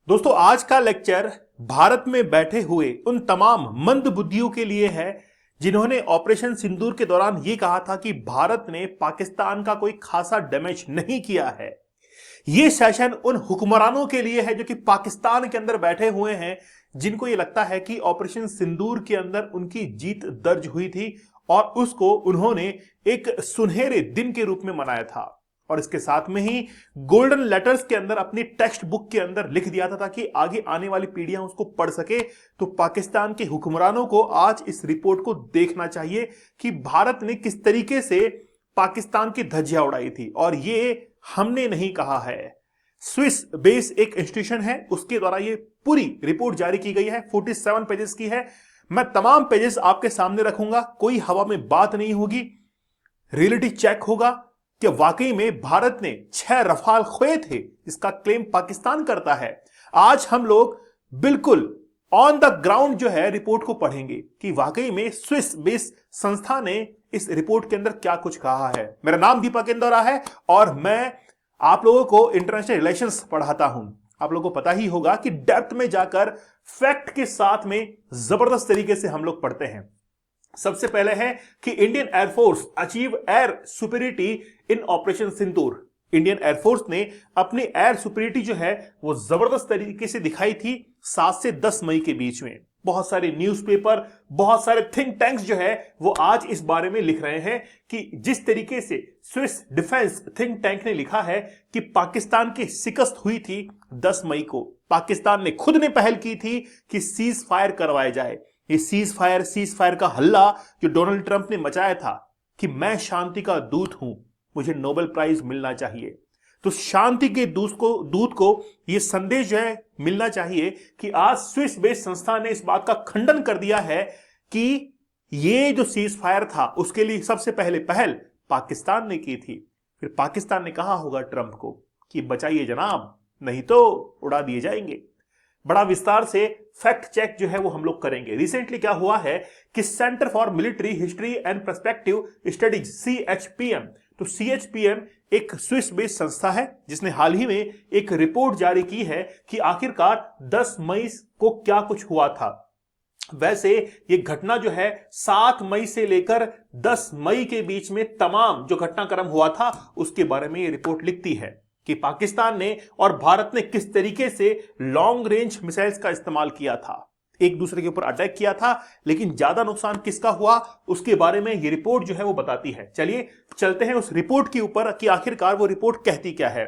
दोस्तों, आज का लेक्चर भारत में बैठे हुए उन तमाम मंद बुद्धियों के लिए है जिन्होंने ऑपरेशन सिंदूर के दौरान यह कहा था कि भारत ने पाकिस्तान का कोई खासा डैमेज नहीं किया है। यह सेशन उन हुक्मरानों के लिए है जो कि पाकिस्तान के अंदर बैठे हुए हैं, जिनको यह लगता है कि ऑपरेशन सिंदूर के अंदर उनकी जीत दर्ज हुई थी और उसको उन्होंने एक सुनहरे दिन के रूप में मनाया था। और इसके साथ में ही गोल्डन लेटर्स के अंदर अपनी टेक्स्ट बुक के अंदर लिख दिया था ताकि आगे आने वाली पीढ़ियां उसको पढ़ सके। तो पाकिस्तान के हुक्मरानों को आज इस रिपोर्ट को देखना चाहिए कि भारत ने किस तरीके से पाकिस्तान की धज्जियां उड़ाई थी। और ये हमने नहीं कहा है, स्विस बेस एक इंस्टीट्यूशन है, उसके द्वारा ये पूरी रिपोर्ट जारी की गई है। 47 पेजेस की है। मैं तमाम पेजेस आपके सामने रखूंगा, कोई हवा में बात नहीं होगी, रियलिटी चेक होगा कि वाकई में भारत ने 6 रफाल खोए थे, इसका क्लेम पाकिस्तान करता है। आज हम लोग बिल्कुल ऑन द ग्राउंड जो है रिपोर्ट को पढ़ेंगे कि वाकई में स्विस बेस संस्था ने इस रिपोर्ट के अंदर क्या कुछ कहा है। मेरा नाम दीपक इंदौरा है और मैं आप लोगों को इंटरनेशनल रिलेशंस पढ़ाता हूं। आप लोगों को पता ही होगा कि डेप्थ में जाकर फैक्ट के साथ में जबरदस्त तरीके से हम लोग पढ़ते हैं। सबसे पहले है कि Indian air force achieve air superiority इन ऑपरेशन सिंदूर। इंडियन एयरफोर्स ने अपनी एयर सुपीरियरिटी जो है वो जबरदस्त तरीके से दिखाई थी 7 से 10 मई के बीच में। बहुत सारे न्यूज़पेपर, बहुत सारे थिंक टैंक्स जो है वो आज इस बारे में लिख रहे हैं कि जिस तरीके से स्विस डिफेंस थिंक टैंक ने लिखा है कि पाकिस्तान की शिकस्त हुई थी 10 मई को। पाकिस्तान ने खुद ने पहल की थी कि सीज फायर करवाया जाए। ये सीज फायर का हल्ला जो डोनाल्ड ट्रंप ने मचाया था कि मैं शांति का दूत हूं, मुझे नोबेल प्राइज मिलना चाहिए। तो शांति के दूत को यह संदेश जो है मिलना चाहिए कि आज स्विस बेस्ड संस्था ने इस बात का खंडन कर दिया है कि ये जो सीज फायर था उसके लिए सबसे पहले पहल पाकिस्तान ने की थी। फिर पाकिस्तान ने कहा होगा ट्रंप को कि बचाइए जनाब, नहीं तो उड़ा दिए जाएंगे। बड़ा विस्तार से फैक्ट चेक जो है वो हम लोग करेंगे। रिसेंटली क्या हुआ है कि centre for military history and perspective studies CHPM, तो CHPM एक स्विस बेस्ड संस्था है जिसने हाल ही में एक रिपोर्ट जारी की है कि आखिरकार 10 मई को क्या कुछ हुआ था। वैसे ये घटना जो है 7 मई से लेकर 10 मई के बीच में तमाम जो घटनाक्रम हुआ था उसके बारे में ये रिपोर्ट लिखती है कि पाकिस्तान ने और भारत ने किस तरीके से लॉन्ग रेंज मिसाइल्स का इस्तेमाल किया था, एक दूसरे के ऊपर अटैक किया था, लेकिन ज्यादा नुकसान किसका हुआ उसके बारे में ये रिपोर्ट जो है वो बताती है। चलिए चलते हैं उस रिपोर्ट के ऊपर कि आखिरकार वो रिपोर्ट कहती क्या है।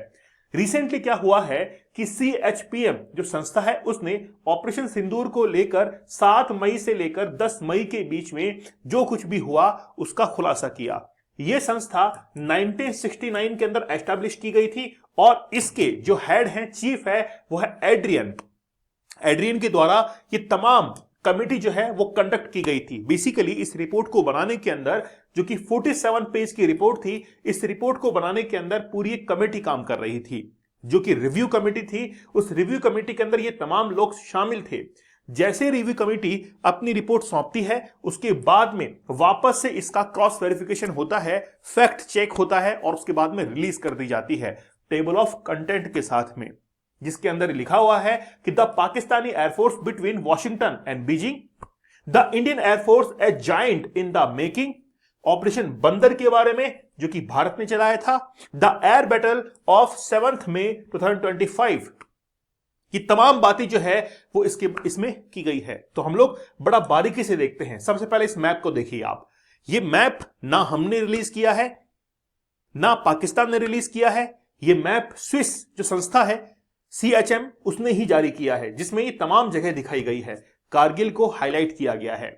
रिसेंटली क्या हुआ है कि CHPM जो संस्था है उसने ऑपरेशन सिंदूर को लेकर 7 मई से लेकर 10 मई के बीच में जो कुछ भी हुआ उसका खुलासा किया। यह संस्था 1969 के अंदर एस्टैब्लिश की गई थी और इसके जो हेड हैं, चीफ है, वो है एड्रियन के द्वारा ये तमाम कमेटी जो है वो कंडक्ट की गई थी। बेसिकली इस रिपोर्ट को बनाने के अंदर जो कि 47 पेज की रिपोर्ट थी, इस रिपोर्ट को बनाने के अंदर पूरी एक कमेटी काम कर रही थी जो कि रिव्यू कमेटी थी। उस रिव्यू कमेटी के अंदर ये तमाम लोग शामिल थे। जैसे रिव्यू कमेटी अपनी रिपोर्ट सौंपती है उसके बाद में वापस से इसका क्रॉस वेरिफिकेशन होता है, फैक्ट चेक होता है और उसके बाद में रिलीज कर दी जाती है टेबल ऑफ कंटेंट के साथ में, जिसके अंदर लिखा हुआ है कि the Pakistani air force between Washington and Beijing, the Indian air force A giant in the making, operation बंदर के बारे में जो कि भारत ने चलाया था, द एयर बैटल ऑफ 7 मई 2025। ये तमाम बातें जो है वो इसमें की गई है। तो हम लोग बड़ा बारीकी से देखते हैं। सबसे पहले इस मैप को देखिए आप। ये मैप ना हमने रिलीज किया है ना पाकिस्तान ने रिलीज किया है, ये मैप स्विस जो संस्था है CHM उसने ही जारी किया है, जिसमें ये तमाम जगह दिखाई गई है। कारगिल को हाईलाइट किया गया है।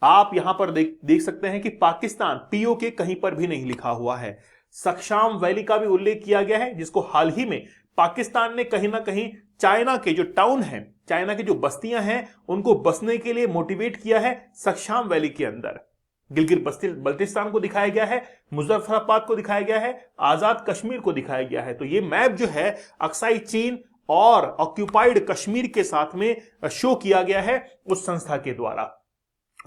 आप यहां पर देख सकते हैं कि पाकिस्तान POK कहीं पर भी नहीं लिखा हुआ है। सक्शाम वैली का भी उल्लेख किया गया है, जिसको हाल ही में पाकिस्तान ने कहीं ना कहीं चाइना के जो टाउन हैं, चाइना की जो बस्तियां हैं, उनको बसने के लिए मोटिवेट किया है सक्शाम वैली के अंदर। गिलगित बल्तिस्तान को दिखाया गया है, मुजफ्फराबाद को दिखाया गया है, आजाद कश्मीर को दिखाया गया है। तो ये मैप जो है अक्साई चीन और ऑक्यूपाइड कश्मीर के साथ में शो किया गया है उस संस्था के द्वारा।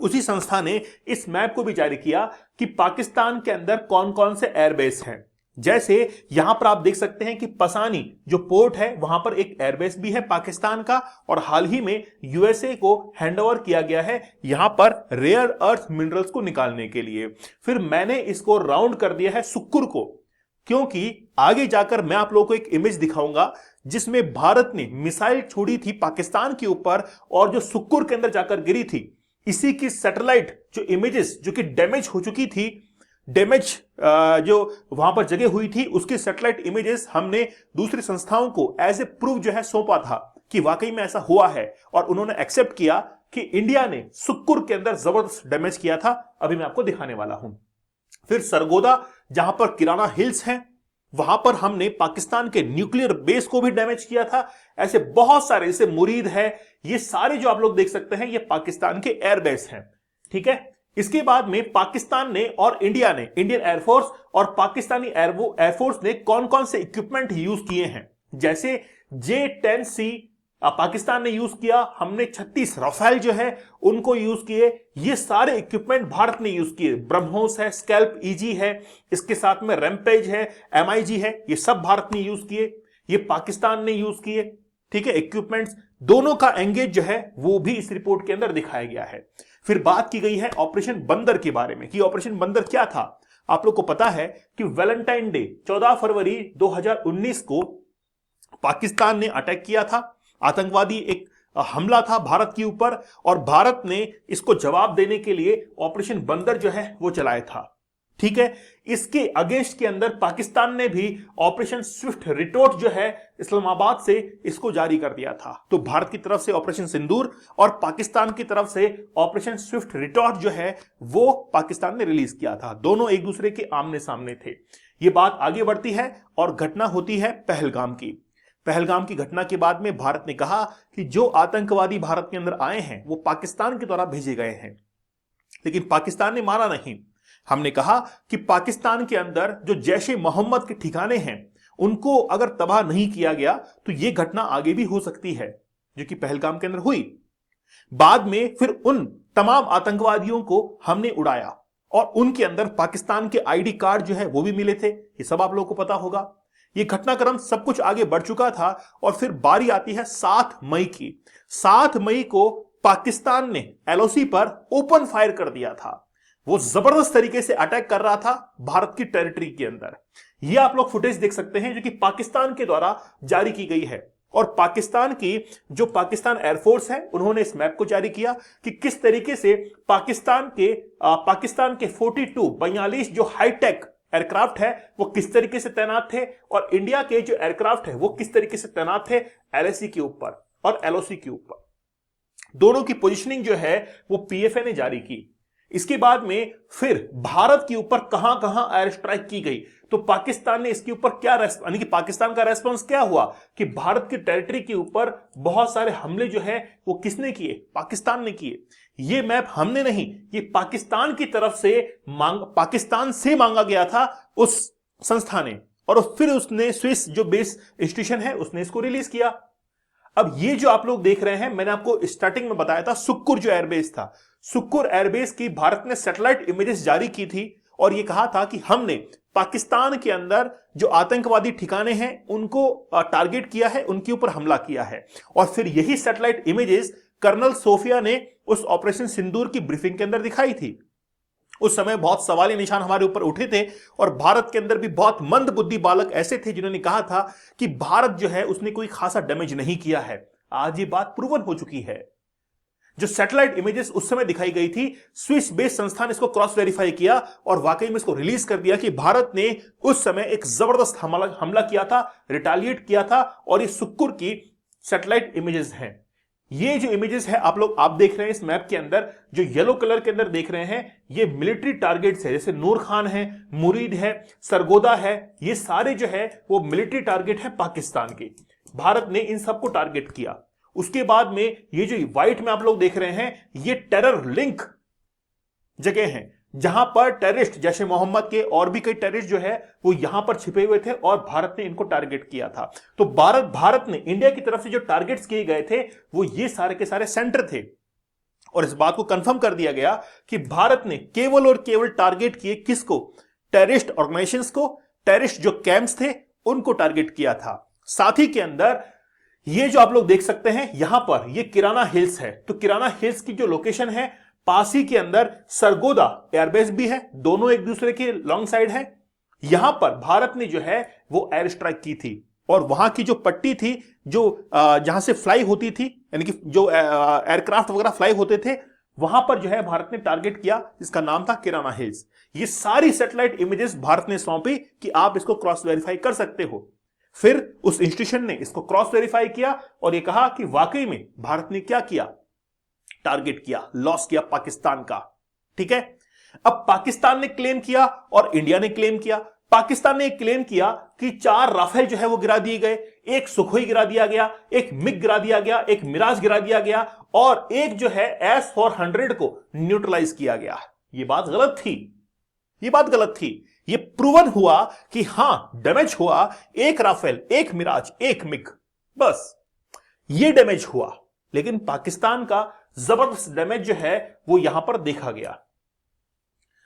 उसी संस्था ने इस मैप को भी जारी किया कि पाकिस्तान के अंदर कौन कौन से एयरबेस हैं। जैसे यहां पर आप देख सकते हैं कि पसानी जो पोर्ट है वहां पर एक एयरबेस भी है पाकिस्तान का, और हाल ही में यूएसए को हैंडओवर किया गया है यहां पर रेयर अर्थ मिनरल्स को निकालने के लिए। फिर मैंने इसको राउंड कर दिया है सुक्कुर को, क्योंकि आगे जाकर मैं आप लोगों को एक इमेज दिखाऊंगा जिसमें भारत ने मिसाइल छोड़ी थी पाकिस्तान के ऊपर और जो सुक्कुर के अंदर जाकर गिरी थी, इसी की सैटेलाइट जो इमेजेस जो कि डैमेज हो चुकी थी, डैमेज जो वहां पर जगह हुई थी, उसकी सैटेलाइट इमेजेस हमने दूसरी संस्थाओं को एज ए प्रूफ जो है सौंपा था कि वाकई में ऐसा हुआ है, और उन्होंने एक्सेप्ट किया कि इंडिया ने सुक्कुर के अंदर जबरदस्त डैमेज किया था। अभी मैं आपको दिखाने वाला हूं। फिर सरगोदा जहां पर किराना हिल्स हैं, वहां पर हमने पाकिस्तान के न्यूक्लियर बेस को भी डैमेज किया था। ऐसे बहुत सारे, जैसे मुरीद है, ये सारे जो आप लोग देख सकते हैं ये पाकिस्तान के एयरबेस हैं। ठीक है, इसके बाद में पाकिस्तान ने और इंडिया ने, इंडियन एयरफोर्स और पाकिस्तानी एयरफोर्स ने कौन कौन से इक्विपमेंट यूज किए हैं, जैसे J-10C पाकिस्तान ने यूज किया, हमने 36 राफेल जो है उनको यूज किए। ये सारे इक्विपमेंट भारत ने यूज किए। ब्रह्मोस है, स्कैल्प ईजी है, इसके साथ में रैम्पेज है, MIG है, ये सब भारत ने यूज किए, ये पाकिस्तान ने यूज किए। ठीक है, इक्विपमेंट्स दोनों का एंगेज जो है वो भी इस रिपोर्ट के अंदर दिखाया गया है। फिर बात की गई है ऑपरेशन बंदर के बारे में कि ऑपरेशन बंदर क्या था। आप लोग को पता है कि वैलेंटाइन डे 14 फरवरी 2019 को पाकिस्तान ने अटैक किया था, आतंकवादी एक हमला था भारत के ऊपर, और भारत ने इसको जवाब देने के लिए ऑपरेशन बंदर जो है वो चलाया था। ठीक है, इसके अगेंस्ट के अंदर पाकिस्तान ने भी ऑपरेशन स्विफ्ट रिटोर्ट जो है इस्लामाबाद से इसको जारी कर दिया था। तो भारत की तरफ से ऑपरेशन सिंदूर और पाकिस्तान की तरफ से ऑपरेशन स्विफ्ट रिटोर्ट जो है वो पाकिस्तान ने रिलीज किया था। दोनों एक दूसरे के आमने सामने थे। ये बात आगे बढ़ती है और घटना होती है पहलगाम की। पहलगाम की घटना के बाद में भारत ने कहा कि जो आतंकवादी भारत के अंदर आए हैं वो पाकिस्तान के द्वारा भेजे गए हैं, लेकिन पाकिस्तान ने माना नहीं। हमने कहा कि पाकिस्तान के अंदर जो जैश ए मोहम्मद के ठिकाने हैं उनको अगर तबाह नहीं किया गया तो यह घटना आगे भी हो सकती है, जो कि पहलगाम के अंदर हुई। बाद में फिर उन तमाम आतंकवादियों को हमने उड़ाया और उनके अंदर पाकिस्तान के आईडी कार्ड जो है वो भी मिले थे। ये सब आप लोगों को पता होगा। ये घटनाक्रम सब कुछ आगे बढ़ चुका था और फिर बारी आती है 7 मई की। 7 मई को पाकिस्तान ने LOC पर ओपन फायर कर दिया था। वो जबरदस्त तरीके से अटैक कर रहा था भारत की टेरिटरी के अंदर। ये आप लोग फुटेज देख सकते हैं जो कि पाकिस्तान के द्वारा जारी की गई है, और पाकिस्तान की जो पाकिस्तान एयरफोर्स है उन्होंने इस मैप को जारी किया कि किस तरीके से पाकिस्तान के 42 जो हाईटेक एयरक्राफ्ट है वो किस तरीके से तैनात थे, और इंडिया के जो एयरक्राफ्ट है वो किस तरीके से तैनात थे LAC के ऊपर और LOC के ऊपर। दोनों की पोजीशनिंग जो है वो PFA ने जारी की। इसके बाद में फिर भारत के ऊपर कहां कहां एयर स्ट्राइक की गई, तो पाकिस्तान ने इसके ऊपर क्या यानी कि पाकिस्तान का रेस्पॉन्स क्या हुआ कि भारत की टेरिटरी के ऊपर बहुत सारे हमले जो है वो किसने किए, पाकिस्तान ने किए। ये मैप हमने नहीं, ये पाकिस्तान की तरफ से पाकिस्तान से मांगा गया था उस संस्था ने, और फिर उसने स्विस जो बेस इंस्टीट्यूशन है उसने इसको रिलीज किया। अब ये जो आप लोग देख रहे हैं, मैंने आपको स्टार्टिंग में बताया था सुक्कुर जो एयरबेस था, सुक्कुर एयरबेस की भारत ने सैटेलाइट इमेजेस जारी की थी और ये कहा था कि हमने पाकिस्तान के अंदर जो आतंकवादी ठिकाने हैं उनको टारगेट किया है, उनके ऊपर हमला किया है। और फिर यही सैटेलाइट इमेजेस कर्नल सोफिया ने उस ऑपरेशन सिंदूर की ब्रीफिंग के अंदर दिखाई थी। उस समय बहुत सवालिया निशान हमारे ऊपर उठे थे और भारत के अंदर भी बहुत मंद बुद्धि बालक ऐसे थे जिन्होंने कहा था कि भारत जो है उसने कोई खासा डैमेज नहीं किया है। आज ये बात प्रूवन हो चुकी है। जो सैटेलाइट इमेजेस उस समय दिखाई गई थी, स्विस बेस्ड संस्था ने इसको क्रॉस वेरीफाई किया और वाकई में इसको रिलीज कर दिया कि भारत ने उस समय एक जबरदस्त हमला किया था, रिटालिएट किया था, और ये सुक्कुर की सैटेलाइट इमेजेस हैं। ये जो इमेजेस है आप देख रहे हैं इस मैप के अंदर, जो येलो कलर के अंदर देख रहे हैं, ये मिलिट्री टारगेट्स है, जैसे नूर खान है, मुरीद है, सरगोदा है, ये सारे जो है वो मिलिट्री टारगेट है पाकिस्तान के। भारत ने इन सबको टारगेट किया। उसके बाद में ये जो व्हाइट में आप लोग देख रहे हैं, ये टेरर लिंक जगह हैं जहां पर टेररिस्ट जैसे मोहम्मद के और भी कई टेररिस्ट जो है वो यहां पर छिपे हुए थे और भारत ने इनको टारगेट किया था। तो भारत ने इंडिया की तरफ से जो टारगेट्स किए गए थे वो ये सारे के सारे सेंटर थे, और इस बात को कंफर्म कर दिया गया कि भारत ने केवल और केवल टारगेट किए किसको, टेररिस्ट ऑर्गेनाइजेशंस को, टेररिस्ट जो कैंप्स थे उनको टारगेट किया था। साथ ही के अंदर ये जो आप लोग देख सकते हैं यहां पर ये किराना हिल्स है, तो किराना हिल्स की जो लोकेशन है पास ही के अंदर सरगोदा एयरबेस भी है, दोनों एक दूसरे के लॉन्ग साइड है। यहां पर भारत ने जो है वो एयर स्ट्राइक की थी और वहां की जो पट्टी थी जो जहां से फ्लाई होती थी, यानी कि जो एयरक्राफ्ट वगैरह फ्लाई होते थे, वहां पर जो है भारत ने टारगेट किया, जिसका नाम था किराना हिल्स। ये सारी सैटेलाइट इमेजेस भारत ने सौंपी कि आप इसको क्रॉस वेरीफाई कर सकते हो। फिर उस इंस्टीट्यूशन ने इसको क्रॉस वेरीफाई किया और ये कहा कि वाकई में भारत ने क्या किया, टारगेट किया, लॉस किया पाकिस्तान का। ठीक है, अब पाकिस्तान ने क्लेम किया और इंडिया ने क्लेम किया। पाकिस्तान ने क्लेम किया कि 4 राफेल जो है वो गिरा दिए गए, एक सुखोई गिरा दिया गया, एक मिग गिरा दिया गया, एक मिराज गिरा दिया गया और एक जो है S-400 को न्यूट्रलाइज किया गया। ये बात गलत थी, ये बात गलत थी। ये प्रूवन हुआ कि हां डैमेज हुआ एक राफेल, एक मिराज, एक मिग, बस ये डैमेज हुआ। लेकिन पाकिस्तान का जबरदस्त डैमेज जो है वो यहां पर देखा गया।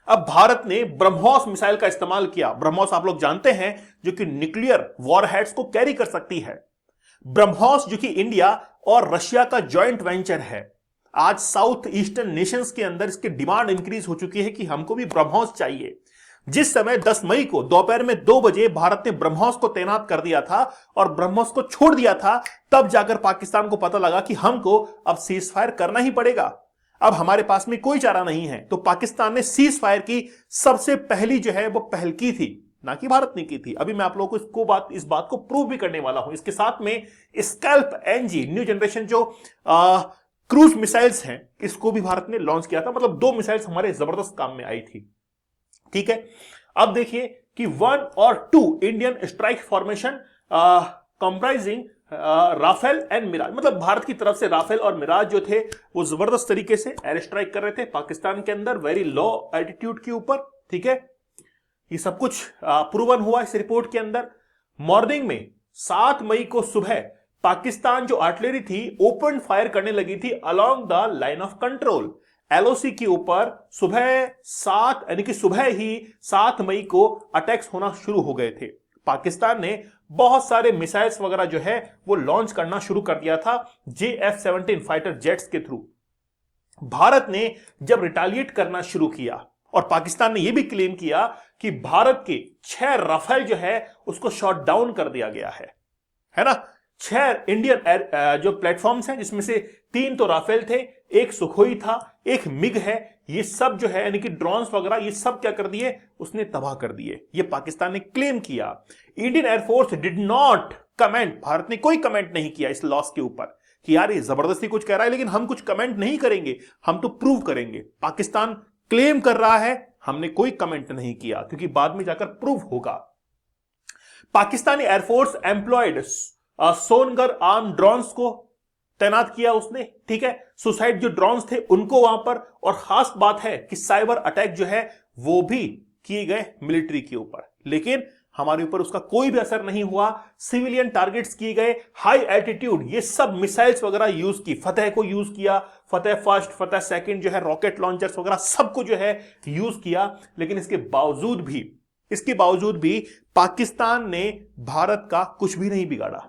अब भारत ने ब्रह्मोस मिसाइल का इस्तेमाल किया। ब्रह्मोस आप लोग जानते हैं जो कि न्यूक्लियर वॉरहेड्स को कैरी कर सकती है। ब्रह्मोस जो कि इंडिया और रशिया का जॉइंट वेंचर है। आज साउथ ईस्टर्न नेशंस के अंदर इसकी डिमांड इंक्रीज हो चुकी है कि हमको भी ब्रह्मोस चाहिए। जिस समय 10 मई को दोपहर में 2 बजे भारत ने ब्रह्मोस को तैनात कर दिया था और ब्रह्मोस को छोड़ दिया था, तब जाकर पाकिस्तान को पता लगा कि हमको अब सीज फायर करना ही पड़ेगा, अब हमारे पास में कोई चारा नहीं है। तो पाकिस्तान ने सीज फायर की सबसे पहली जो है वो पहल की थी, ना कि भारत ने की थी। अभी मैं आप लोगों को इस बात को प्रूव भी करने वाला हूं। इसके साथ में स्कैल्प एनजी न्यू जनरेशन जो क्रूज मिसाइल्स हैं, इसको भी भारत ने लॉन्च किया था। मतलब 2 मिसाइल्स हमारे जबरदस्त काम में आई थी। ठीक है, अब देखिए कि 1 और 2 Indian strike formation comprising Rafale and Mirage, मतलब भारत की तरफ से राफेल और मिराज जो थे वो जबरदस्त तरीके से एयर स्ट्राइक कर रहे थे पाकिस्तान के अंदर, वेरी लो एल्टीट्यूड के ऊपर। ठीक है, ये सब कुछ प्रूवन हुआ इस रिपोर्ट के अंदर। मॉर्निंग में 7 मई को सुबह पाकिस्तान जो आर्टिलरी थी ओपन फायर करने लगी थी along the line of control, LOC के ऊपर। सुबह ही 7 मई को अटैक्स होना शुरू हो गए थे। पाकिस्तान ने बहुत सारे मिसाइल्स वगैरह जो है वो लॉन्च करना शुरू कर दिया था JF-17 फाइटर जेट्स के थ्रू। भारत ने जब रिटालिएट करना शुरू किया और पाकिस्तान ने यह भी क्लेम किया कि भारत के 6 राफेल जो है उसको शॉट डाउन कर दिया गया है ना। 6 इंडियन जो प्लेटफॉर्म्स हैं जिसमें से 3 तो राफेल थे, एक सुखोई था, एक मिग है, ये सब जो है यानी कि ड्रोन्स वगैरह ये सब क्या कर दिए, उसने तबाह कर दिए। ये पाकिस्तान ने क्लेम किया। Indian air force did not comment, Bharat ने कोई कमेंट नहीं किया इस लॉस के ऊपर कि यार ये जबरदस्ती कुछ कह रहा है लेकिन हम कुछ कमेंट नहीं करेंगे, हम तो प्रूव करेंगे। पाकिस्तान क्लेम कर रहा है, हमने कोई कमेंट नहीं किया क्योंकि बाद में जाकर प्रूव होगा। पाकिस्तानी एयरफोर्स एम्प्लॉयड सोनगर आर्म ड्रोन्स को तैनात किया उसने। ठीक है, सुसाइड जो ड्रोन्स थे उनको वहां पर, और खास बात है कि साइबर अटैक जो है वो भी किए गए मिलिट्री के ऊपर, लेकिन हमारे ऊपर उसका कोई भी असर नहीं हुआ। सिविलियन टारगेट्स किए गए, हाई एल्टीट्यूड ये सब मिसाइल्स वगैरह यूज की, फतेह को यूज किया, फतेह फर्स्ट, फतेह सेकंड जो है रॉकेट लॉन्चर्स वगैरह सबको जो है यूज किया। लेकिन इसके बावजूद भी पाकिस्तान ने भारत का कुछ भी नहीं बिगाड़ा,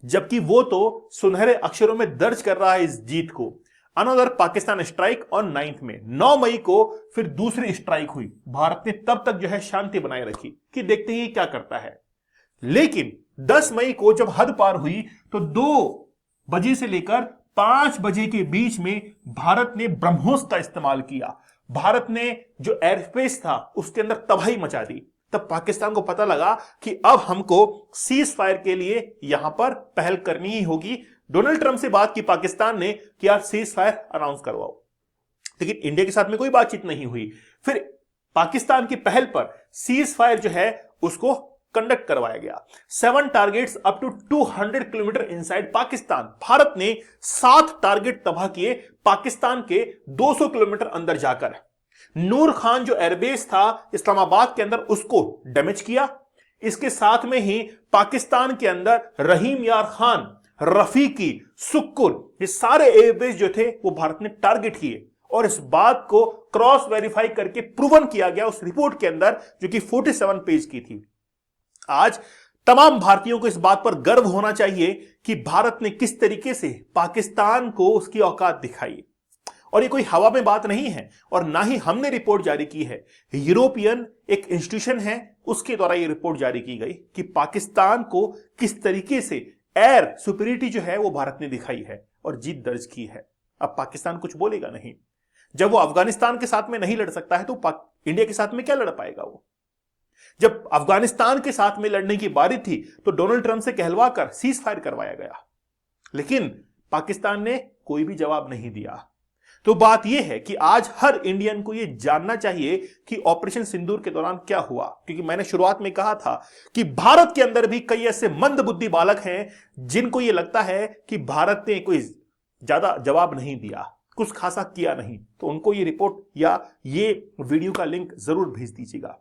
जबकि वो तो सुनहरे अक्षरों में दर्ज कर रहा है इस जीत को। अनदर पाकिस्तान स्ट्राइक ऑन 9 में 9 मई को फिर दूसरी स्ट्राइक हुई। भारत ने तब तक जो है शांति बनाए रखी कि देखते ही क्या करता है। लेकिन 10 मई को जब हद पार हुई तो 2 बजे से लेकर 5 बजे के बीच में भारत ने ब्रह्मोस का इस्तेमाल किया। भारत ने जो एयरस्पेस था उसके अंदर तबाही मचा दी। तब पाकिस्तान को पता लगा कि अब हमको सीज फायर के लिए यहां पर पहल करनी ही होगी। डोनाल्ड ट्रंप से बात की पाकिस्तान ने कि यार सीज फायर अनाउंस करवाओ, लेकिन इंडिया के साथ में कोई बातचीत नहीं हुई। फिर पाकिस्तान की पहल पर सीज फायर जो है उसको कंडक्ट करवाया गया। 7 targets up to 200 kilometre inside Pakistan. Bharat ने 7 टारगेट तबाह किए पाकिस्तान के 200 किलोमीटर अंदर जाकर। नूर खान जो एयरबेस था इस्लामाबाद के अंदर उसको डैमेज किया। इसके साथ में ही पाकिस्तान के अंदर रहीम यार खान, रफीकी, सुक्कुर ये सारे एयरबेस जो थे वो भारत ने टारगेट किए और इस बात को क्रॉस वेरीफाई करके प्रूवन किया गया उस रिपोर्ट के अंदर जो कि 47 पेज की थी। आज तमाम भारतीयों को इस बात पर गर्व होना चाहिए कि भारत ने किस तरीके से पाकिस्तान को उसकी औकात दिखाई। और ये कोई हवा में बात नहीं है और ना ही हमने रिपोर्ट जारी की है, यूरोपियन एक इंस्टीट्यूशन है उसके द्वारा ये रिपोर्ट जारी की गई कि पाकिस्तान को किस तरीके से एयर सुपीरियरिटी जो है वो भारत ने दिखाई है और जीत दर्ज की है। अब पाकिस्तान कुछ बोलेगा नहीं। जब वो अफगानिस्तान के साथ में नहीं लड़ सकता है तो इंडिया के साथ में क्या लड़ पाएगा वो। जब अफगानिस्तान के साथ में लड़ने की बारी थी तो डोनाल्ड ट्रंप से कहलवाकर सीज फायर करवाया गया, लेकिन पाकिस्तान ने कोई भी जवाब नहीं दिया। तो बात यह है कि आज हर इंडियन को यह जानना चाहिए कि ऑपरेशन सिंदूर के दौरान क्या हुआ, क्योंकि मैंने शुरुआत में कहा था कि भारत के अंदर भी कई ऐसे मंदबुद्धि बालक हैं जिनको यह लगता है कि भारत ने कोई ज्यादा जवाब नहीं दिया, कुछ खासा किया नहीं। तो उनको ये रिपोर्ट या ये वीडियो का लिंक जरूर भेज दीजिएगा,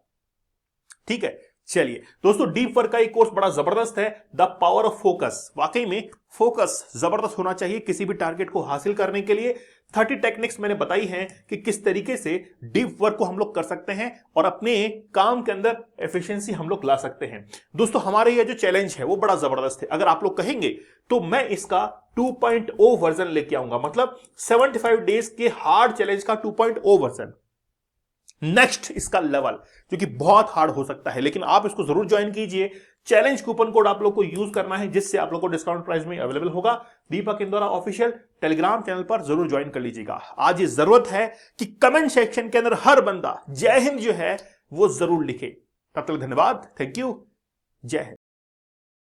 ठीक है। चलिए दोस्तों, डीप वर्क का एक कोर्स बड़ा जबरदस्त है, द पावर ऑफ फोकस। वाकई में फोकस जबरदस्त होना चाहिए किसी भी टारगेट को हासिल करने के लिए। 30 टेक्निक्स मैंने बताई हैं कि किस तरीके से डीप वर्क को हम लोग कर सकते हैं और अपने काम के अंदर एफिशिएंसी हम लोग ला सकते हैं। दोस्तों, हमारे ये जो चैलेंज है वो बड़ा जबरदस्त है। अगर आप लोग कहेंगे तो मैं इसका 2.0 वर्जन लेके आऊंगा, मतलब 75 डेज के हार्ड चैलेंज का 2.0 वर्जन, नेक्स्ट इसका लेवल, जो कि बहुत हार्ड हो सकता है, लेकिन आप इसको जरूर ज्वाइन कीजिए। चैलेंज कूपन कोड आप लोग को यूज करना है जिससे आप लोग को डिस्काउंट प्राइस में अवेलेबल होगा। दीपक इंदौरा ऑफिशियल टेलीग्राम चैनल पर जरूर ज्वाइन कर लीजिएगा। आज ये जरूरत है कि कमेंट सेक्शन के अंदर हर बंदा जय हिंद जो है वो जरूर लिखे। तब तक धन्यवाद, थैंक यू, जय हिंद।